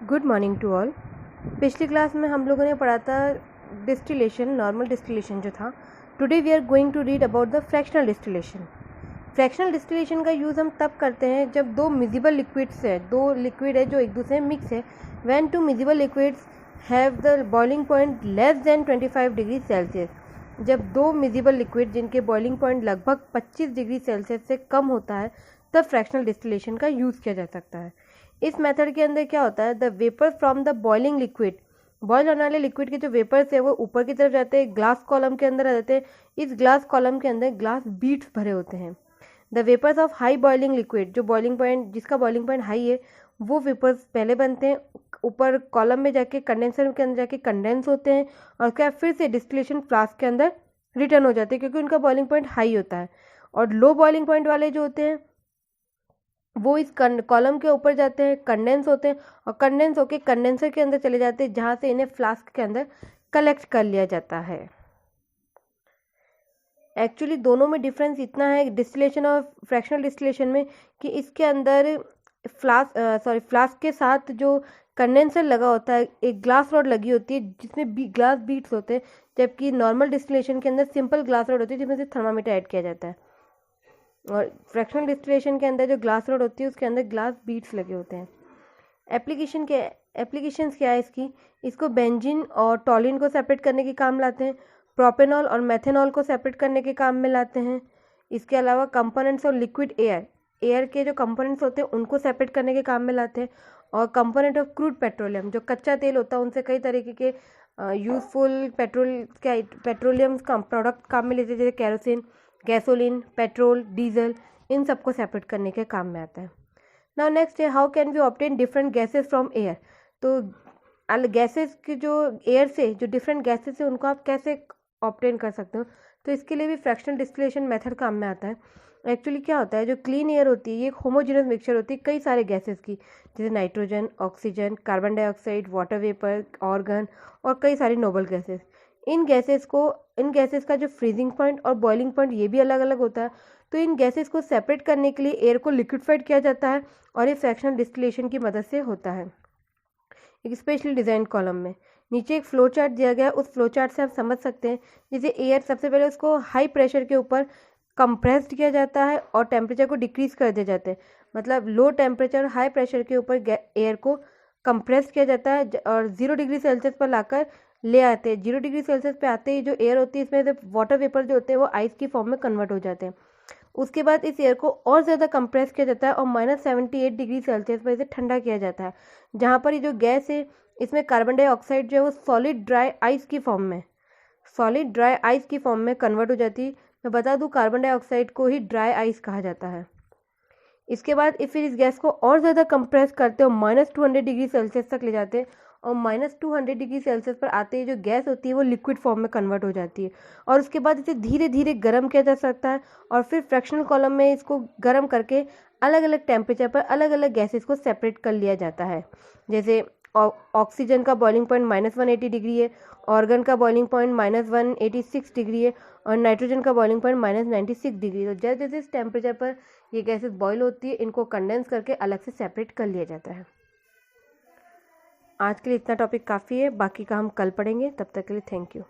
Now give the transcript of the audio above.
Good morning to all. पिछली class में हम लोगों ने पढ़ा था डिस्टिलेशन, नॉर्मल डिस्टिलेशन जो था। Today we are going to read about the fractional distillation. Fractional distillation का यूज़ हम तब करते हैं जब दो मिजिबल लिक्विड्स है, दो लिक्विड है जो एक दूसरे में मिक्स है। When two miscible liquids have the boiling point less than 25 degree Celsius. जब दो मिजिबल लिक्विड जिनके बॉइलिंग पॉइंट लगभग 25 डिग्री सेल्सियस से कम होता है तब फ्रैक्शनल डिस्टिलेशन का यूज़ किया जा सकता है। इस मेथड के अंदर क्या होता है, the vapour from the boiling liquid, boil होने वाले लिक्विड के जो वेपर्स है वो ऊपर की तरफ जाते हैं, ग्लास कॉलम के अंदर आ जाते हैं। इस ग्लास कॉलम के अंदर ग्लास बीड्स भरे होते हैं। The vapours of high boiling liquid, जो बॉइलिंग पॉइंट जिसका बॉइलिंग पॉइंट हाई है वो वेपर्स पहले बनते हैं, ऊपर कॉलम में जाके कंडेंसर के अंदर जाके कंडेंस होते हैं और उसके बाद फिर से डिस्टिलेशन फ्लास्क के अंदर रिटर्न हो जाते हैं क्योंकि उनका बॉइलिंग पॉइंट हाई होता है। और लो बॉइलिंग पॉइंट वाले जो होते हैं वो इस कॉलम के ऊपर जाते हैं, कंडेंस होते हैं और कंडेंस होके कंडेंसर के अंदर चले जाते हैं जहाँ से इन्हें फ्लास्क के अंदर कलेक्ट कर लिया जाता है। एक्चुअली दोनों में डिफरेंस इतना है डिस्टिलेशन और फ्रैक्शनल डिस्टिलेशन में कि इसके अंदर फ्लास्क के साथ जो कंडेंसर लगा होता है, एक ग्लास रॉड लगी होती है जिसमें ग्लास बीड्स होते हैं, जबकि नॉर्मल डिस्टिलेशन के अंदर सिंपल ग्लास रॉड होती है जिसमें से थर्मामीटर ऐड किया जाता है। और फ्रैक्शनल डिस्टिलेशन के अंदर जो ग्लास रॉड होती है उसके अंदर ग्लास बीड्स लगे होते हैं। एप्लीकेशंस क्या है इसको बेंजीन और टॉलिन को सेपरेट करने के काम लाते हैं, प्रोपेनॉल और मेथेनॉल को सेपरेट करने के काम में लाते हैं। इसके अलावा कंपोनेंट्स और लिक्विड एयर के जो कंपोनेंट्स होते हैं उनको सेपरेट करने के काम में लाते हैं। और कंपोनेंट ऑफ क्रूड पेट्रोलियम, जो कच्चा तेल होता है उनसे कई तरीके के यूजफुल पेट्रोलियम का प्रोडक्ट काम में लेते हैं, जैसे केरोसिन, गैसोलीन, पेट्रोल, डीजल, इन सबको सेपरेट करने के काम में आता है। नाउ नेक्स्ट है how can we obtain different gases from air. तो गैसेस की जो एयर से जो डिफरेंट गैसेस है उनको आप कैसे ऑब्टेन कर सकते हो, तो इसके लिए भी फ्रैक्शनल डिस्टिलेशन मेथड काम में आता है। एक्चुअली क्या होता है, जो क्लीन एयर होती है ये एक होमोजेनस मिक्सचर होती है कई सारे गैसेस की, जैसे nitrogen, oxygen, carbon dioxide, water vapour, organ और कई सारी नोबल गैसेस। इन गैसेस का जो फ्रीजिंग पॉइंट और बॉइलिंग पॉइंट ये भी अलग अलग होता है। तो इन गैसेस को सेपरेट करने के लिए एयर को लिक्विफाइड किया जाता है और ये फ्रैक्शनल डिस्टिलेशन की मदद से होता है। एक स्पेशली डिजाइन कॉलम में नीचे एक फ्लो चार्ट दिया गया है, उस फ्लो चार्ट से आप समझ सकते हैं जैसे एयर सबसे पहले उसको हाई प्रेशर के ऊपर कंप्रेस्ड किया जाता है और टेम्परेचर को डिक्रीज कर दिया जाता है। मतलब लो टेम्परेचर हाई प्रेशर के ऊपर एयर को कंप्रेस किया जाता है और 0 डिग्री सेल्सियस पर लाकर ले आते हैं। 0 डिग्री सेल्सियस पे आते ही जो एयर होती है इसमें से वाटर वेपर जो होते हैं वो आइस की फॉर्म में कन्वर्ट हो जाते हैं। उसके बाद इस एयर को और ज़्यादा कंप्रेस किया जाता है और -78 डिग्री सेल्सियस पर इसे ठंडा किया जाता है, जहाँ पर ये जो गैस है इसमें कार्बन डाइऑक्साइड जो है वो सॉलिड ड्राई आइस की फॉर्म में कन्वर्ट हो जाती है। मैं बता दूं कार्बन डाइऑक्साइड को ही ड्राई आइस कहा जाता है। इसके बाद फिर इस गैस को और ज़्यादा कंप्रेस करते हैं और -200 डिग्री सेल्सियस तक ले जाते हैं और -200 डिग्री सेल्सियस पर आते ही जो गैस होती है वो लिक्विड फॉर्म में कन्वर्ट हो जाती है और उसके बाद इसे धीरे धीरे गर्म किया जा सकता है और फिर फ्रैक्शनल कॉलम में इसको गर्म करके अलग अलग टेम्परेचर पर अलग अलग गैसेस को सेपरेट कर लिया जाता है। जैसे ऑक्सीजन का बॉइलिंग पॉइंट -180 डिग्री है, ऑर्गन का बॉइलिंग पॉइंट -186 डिग्री है और नाइट्रोजन का बॉइलिंग पॉइंट -96 डिग्री है। तो जैसे जैसे इस टेम्परेचर पर ये गैसेस बॉयल होती है इनको कंडेंस करके अलग से सेपरेट कर लिया जाता है। आज के लिए इतना टॉपिक काफ़ी है, बाकी का हम कल पढ़ेंगे। तब तक के लिए थैंक यू।